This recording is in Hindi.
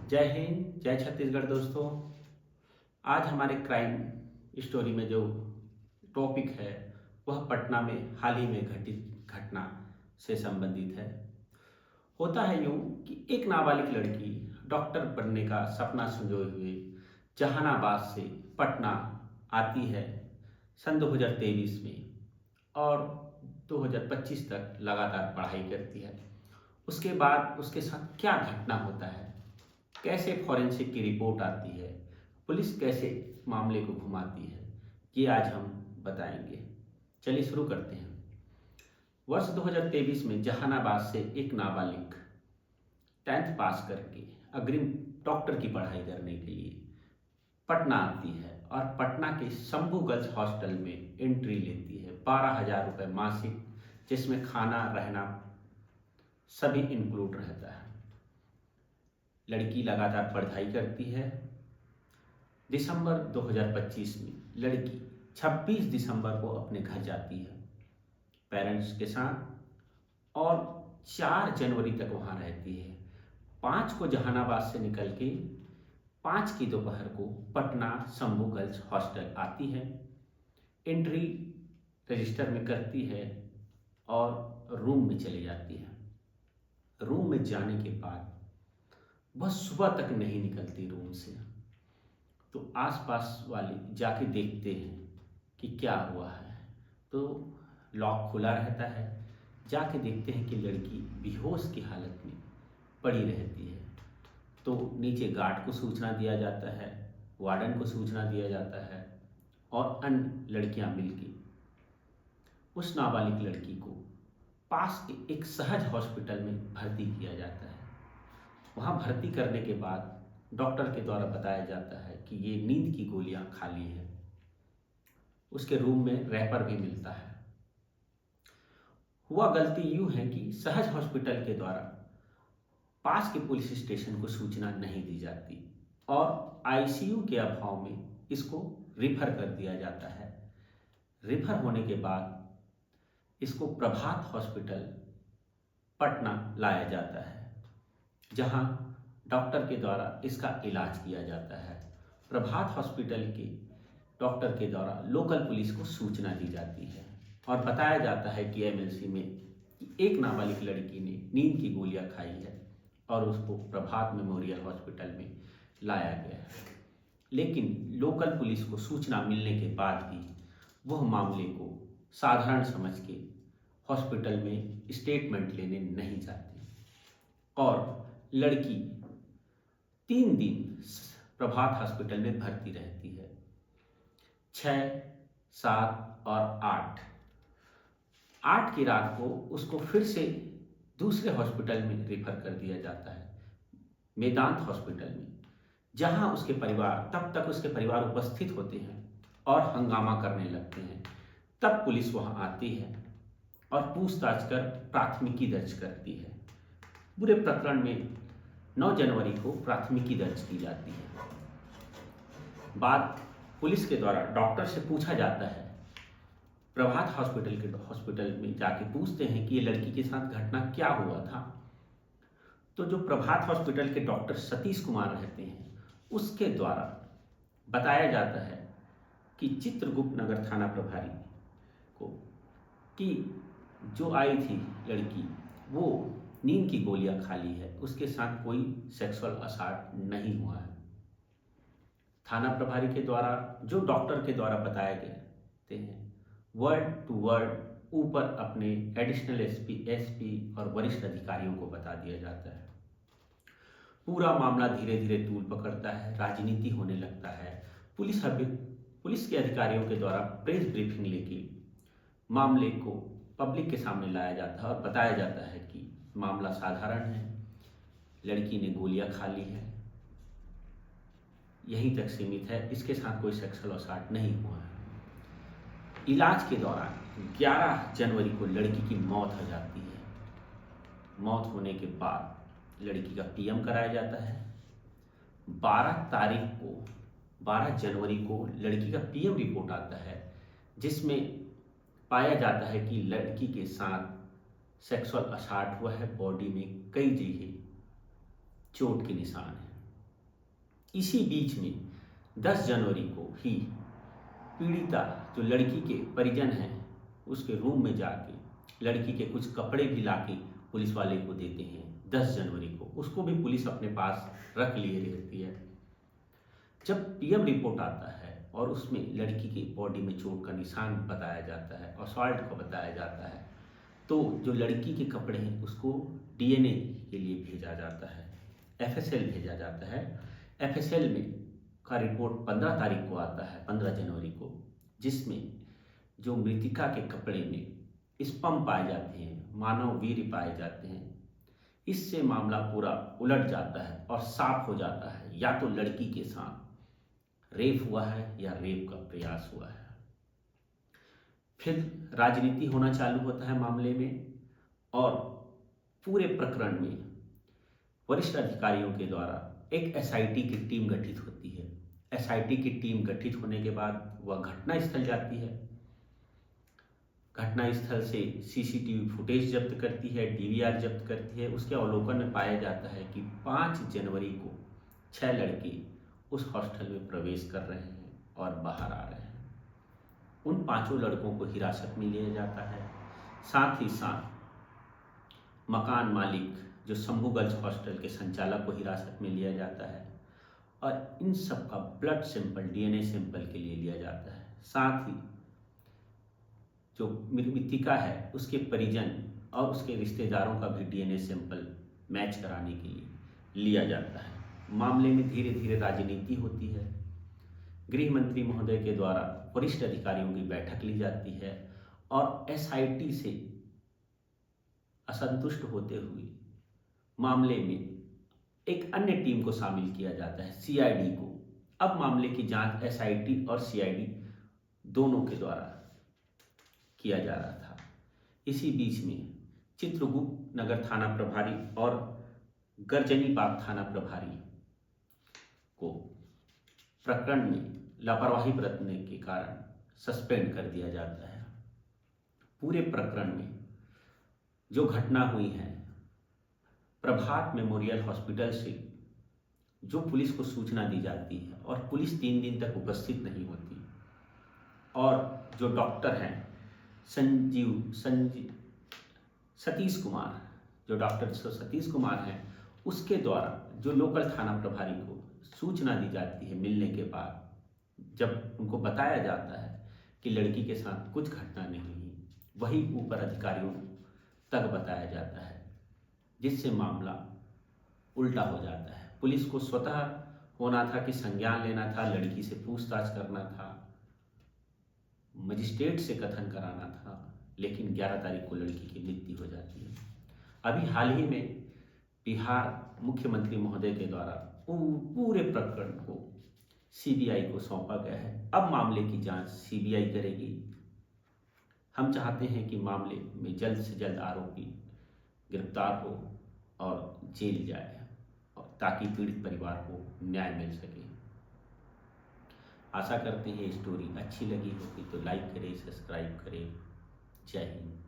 जय हिंद, जय छत्तीसगढ़ दोस्तों। आज हमारे क्राइम स्टोरी में जो टॉपिक है वह पटना में हाल ही में घटित घटना से संबंधित है। होता है यूँ कि एक नाबालिग लड़की डॉक्टर बनने का सपना संजोए हुए जहानाबाद से पटना आती है सन 2023 में और 2025 तक लगातार पढ़ाई करती है। उसके बाद उसके साथ क्या घटना होता है, कैसे फॉरेंसिक की रिपोर्ट आती है, पुलिस कैसे मामले को घुमाती है, ये आज हम बताएंगे। चलिए शुरू करते हैं। वर्ष 2023 में जहानाबाद से एक नाबालिग 10th पास करके अग्रिम डॉक्टर की पढ़ाई करने के लिए पटना आती है और पटना के शंभू गर्ल्स हॉस्टल में एंट्री लेती है। 12,000 रुपये मासिक, जिसमें खाना रहना सभी इंक्लूड रहता है। लड़की लगातार पढ़ाई करती है। दिसंबर 2025 में लड़की 26 दिसंबर को अपने घर जाती है पेरेंट्स के साथ और 4 जनवरी तक वहाँ रहती है। 5 को जहानाबाद से निकल के 5 की दोपहर को पटना शंभू गर्ल्स हॉस्टल आती है। एंट्री रजिस्टर में करती है और रूम में चली जाती है। रूम में जाने के बाद वह सुबह तक नहीं निकलती रूम से। तो आसपास वाले जाके देखते हैं कि क्या हुआ है, तो लॉक खुला रहता है। जाके देखते हैं कि लड़की बेहोश की हालत में पड़ी रहती है। तो नीचे गार्ड को सूचना दिया जाता है, वार्डन को सूचना दिया जाता है और अन्य लड़कियां मिलके उस नाबालिग लड़की को पास के एक सहज हॉस्पिटल में भर्ती किया जाता है। वहाँ भर्ती करने के बाद डॉक्टर के द्वारा बताया जाता है कि ये नींद की गोलियां खाली हैं। उसके रूम में रैपर भी मिलता है। हुआ गलती यूँ है कि सहज हॉस्पिटल के द्वारा पास के पुलिस स्टेशन को सूचना नहीं दी जाती और आईसीयू के अभाव में इसको रिफर कर दिया जाता है। रिफर होने के बाद इसको प्रभात हॉस्पिटल पटना लाया जाता है, जहां डॉक्टर के द्वारा इसका इलाज किया जाता है। प्रभात हॉस्पिटल के डॉक्टर के द्वारा लोकल पुलिस को सूचना दी जाती है और बताया जाता है कि एमएलसी में कि एक नाबालिग लड़की ने नींद की गोलियां खाई है और उसको प्रभात मेमोरियल हॉस्पिटल में लाया गया है। लेकिन लोकल पुलिस को सूचना मिलने के बाद भी वह मामले को साधारण समझ के हॉस्पिटल में स्टेटमेंट लेने नहीं जाती और लड़की 3 दिन प्रभात हॉस्पिटल में भर्ती रहती है। 6, 7 और 8 की रात को उसको फिर से दूसरे हॉस्पिटल में रेफर कर दिया जाता है, मेदांत हॉस्पिटल में, जहां उसके परिवार तब तक उसके परिवार उपस्थित होते हैं और हंगामा करने लगते हैं। तब पुलिस वहां आती है और पूछताछ कर प्राथमिकी दर्ज करती है। पूरे प्रकरण में 9 जनवरी को प्राथमिकी दर्ज की जाती है। बाद पुलिस के द्वारा डॉक्टर से पूछा जाता है, प्रभात हॉस्पिटल में जाके पूछते हैं कि ये लड़की के साथ घटना क्या हुआ था। तो जो प्रभात हॉस्पिटल के डॉक्टर सतीश कुमार रहते हैं, उसके द्वारा बताया जाता है कि चित्रगुप्त नगर थाना प्रभारी को कि जो आई थी लड़की वो नींद की गोलियां खाली है, उसके साथ कोई सेक्सुअल असॉल्ट नहीं हुआ है। थाना प्रभारी के द्वारा जो डॉक्टर के द्वारा बताया गए हैं वर्ड टू वर्ड ऊपर अपने एडिशनल एसपी और वरिष्ठ अधिकारियों को बता दिया जाता है। पूरा मामला धीरे धीरे तूल पकड़ता है, राजनीति होने लगता है। पुलिस के अधिकारियों के द्वारा प्रेस ब्रीफिंग लेके मामले को पब्लिक के सामने लाया जाता है और बताया जाता है कि मामला साधारण है, लड़की ने गोलियां खा ली है, यहीं तक सीमित है, इसके साथ कोई सेक्सुअल असॉल्ट नहीं हुआ है। इलाज के दौरान 11 जनवरी को लड़की की मौत हो जाती है। मौत होने के बाद लड़की का पीएम कराया जाता है। 12 जनवरी को लड़की का पीएम रिपोर्ट आता है, जिसमें पाया जाता है कि लड़की के साथ सेक्सुअल असॉल्ट हुआ है। बॉडी में कई जगह चोट के निशान हैं। इसी बीच में 10 जनवरी को ही पीड़िता जो लड़की के परिजन हैं उसके रूम में जाके लड़की के कुछ कपड़े भी लाके पुलिस वाले को देते हैं 10 जनवरी को। उसको भी पुलिस अपने पास रख लिए रहती है। जब पीएम रिपोर्ट आता है और उसमें लड़की की बॉडी में चोट का निशान बताया जाता है, असॉल्ट का बताया जाता है, तो जो लड़की के कपड़े हैं उसको डीएनए के लिए भेजा जाता है, एफएसएल भेजा जाता है। एफएसएल में का रिपोर्ट 15 तारीख को आता है, 15 जनवरी को, जिसमें जो मृतिका के कपड़े में स्पर्म पाए जाते हैं, मानव वीर्य पाए जाते हैं। इससे मामला पूरा उलट जाता है और साफ हो जाता है या तो लड़की के साथ रेप हुआ है या रेप का प्रयास हुआ है। फिर राजनीति होना चालू होता है मामले में और पूरे प्रकरण में वरिष्ठ अधिकारियों के द्वारा एक एसआईटी की टीम गठित होती है। एसआईटी की टीम गठित होने के बाद वह घटनास्थल जाती है। घटनास्थल से सीसीटीवी फुटेज जब्त करती है, डीवीआर जब्त करती है। उसके अवलोकन में पाया जाता है कि 5 जनवरी को 6 लड़के उस हॉस्टल में प्रवेश कर रहे हैं और बाहर आ रहे हैं। उन 5 लड़कों को हिरासत में लिया जाता है। साथ ही साथ मकान मालिक जो शंभू गर्ल्स हॉस्टल के संचालक को हिरासत में लिया जाता है और इन सब का ब्लड सैंपल डीएनए सैंपल के लिए लिया जाता है। साथ ही जो मृतिका है उसके परिजन और उसके रिश्तेदारों का भी डीएनए सैंपल मैच कराने के लिए लिया जाता है। मामले में धीरे धीरे राजनीति होती है। गृह मंत्री महोदय के द्वारा वरिष्ठ अधिकारियों की बैठक ली जाती है और एसआईटी से असंतुष्ट होते हुए मामले में एक अन्य टीम को शामिल किया जाता है, सीआईडी को। अब मामले की जांच एसआईटी और सीआईडी दोनों के द्वारा किया जा रहा था। इसी बीच में चित्रगुप्त नगर थाना प्रभारी और गर्जनी बाग थाना प्रभारी को प्रकरण में लापरवाही बरतने के कारण सस्पेंड कर दिया जाता है। पूरे प्रकरण में जो घटना हुई है, प्रभात मेमोरियल हॉस्पिटल से जो पुलिस को सूचना दी जाती है और पुलिस 3 दिन तक उपस्थित नहीं होती और जो डॉक्टर हैं सतीश कुमार, जो डॉक्टर सतीश कुमार हैं, उसके द्वारा जो लोकल थाना प्रभारी को सूचना दी जाती है मिलने के बाद, जब उनको बताया जाता है कि लड़की के साथ कुछ घटना नहीं हुई, वही ऊपर अधिकारियों तक बताया जाता है, जिससे मामला उल्टा हो जाता है। पुलिस को स्वतः होना था कि संज्ञान लेना था, लड़की से पूछताछ करना था, मजिस्ट्रेट से कथन कराना था, लेकिन 11 तारीख को लड़की की मृत्यु हो जाती है। अभी हाल ही में बिहार मुख्यमंत्री महोदय के द्वारा पूरे प्रकरण को सीबीआई को सौंपा गया है। अब मामले की जांच सीबीआई करेगी। हम चाहते हैं कि मामले में जल्द से जल्द आरोपी गिरफ्तार हो और जेल जाए और ताकि पीड़ित परिवार को न्याय मिल सके। आशा करते हैं स्टोरी अच्छी लगी होगी तो लाइक करें, सब्सक्राइब करें। जय हिंद।